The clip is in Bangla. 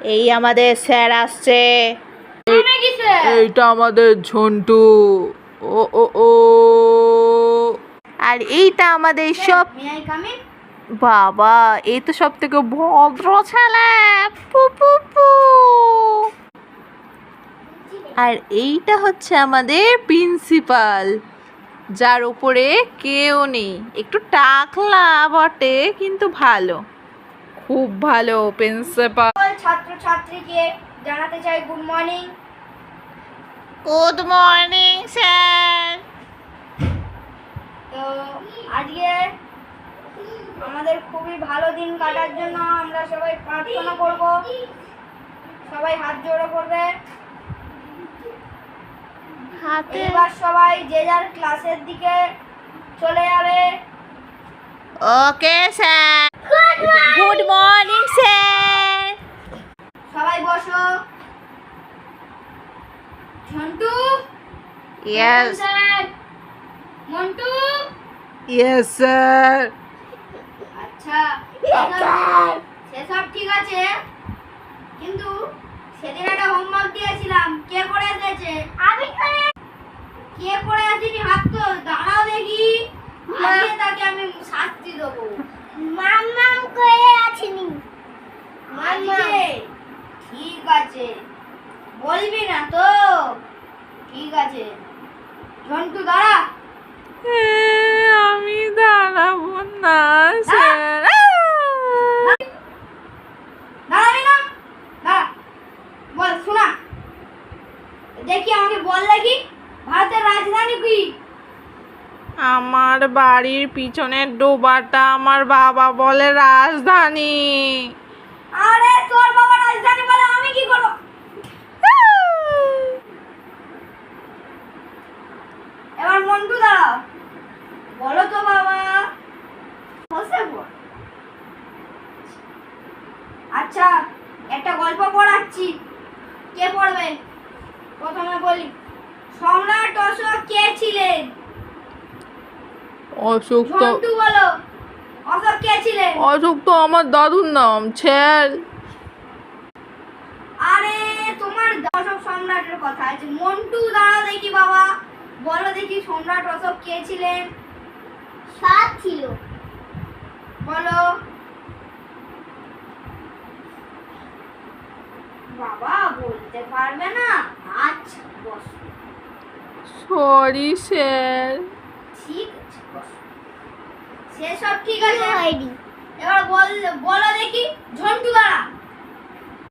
এই আমাদের স্যার আসছে। এইটা আমাদের ঝন্টু। ও ও ও আর এইটা আমাদের সব বাবা, এই তো সব থেকে ভদ্র ছেলে। পু পু পু। আর এইটা হচ্ছে আমাদের প্রিন্সিপাল, যার উপরে কেউ নেই। একটু টাকলা বটে, কিন্তু ভালো, খুব ভালো প্রিন্সিপাল। ছাত্র ছাত্রীকে জানাতে চাই good morning. Good morning sir. তো আজকে আমাদের খুবই ভালো দিন কাটার জন্য আমরা সবাই প্রার্থনা করব। সবাই হাত জোড়ো করবে। এবার সবাই যে যার ক্লাসের দিকে চলে যাবে। Okay sir. Good morning sir. সবাই বসো। Jhantu. Yes sir. Montu. Yes sir. আচ্ছা, সেসব ঠিক আছে, কিন্তু সেদিন একটা হোমওয়ার্ক দিয়েছিলাম, কে করে এসেছে? আমি করে। কে করে আসেনি হাত তো দাঁড়াও দেখি, আজকে তাকে আমি শাস্তি দেবো। মাম্মাম করে আসেনি। আজকে ঠিক আছে, বলবি না তো? ঠিক আছে, ঝন্টু দাঁড়া। আমি দাঁড়াবো না স্যার। দাঁড়াবি না? দাঁড়া, বল শোনা দেখি, আমাকে বল দেখি, ভারতের রাজধানী কি? আমার বাড়ির পিছনের ডোবাটা আমার বাবা বলে রাজধানী। আরে তোর বাবা রাজধানী বলে, আমি কি করব? এবার মন্টু দাঁড়াও, বলো তো বাবা। বসে পড়। আচ্ছা, একটা গল্প পড়াচ্ছি, কে পড়বে? প্রথমে বলি, সম্রাট অশোক কে ছিলেন? অশোক তো ঝন্টু বলো, অশোক কে ছিলেন? অশোক তো আমার দাদুর নাম স্যার। আরে তোমার অশোক সম্রাটের কথা আছে। মন্টু দাঁড়াও দেখি বাবা, বলো দেখি সম্রাট অশোক কে ছিলেন? সাত ছিল। বলো বাবা, বলতে পারবে না? আচ্ছা বসো। Sorry sir. ঠিক আছে বসো। সেসব ঠিক আছে, এবার বলো দেখি ঝন্টু দাঁড়া।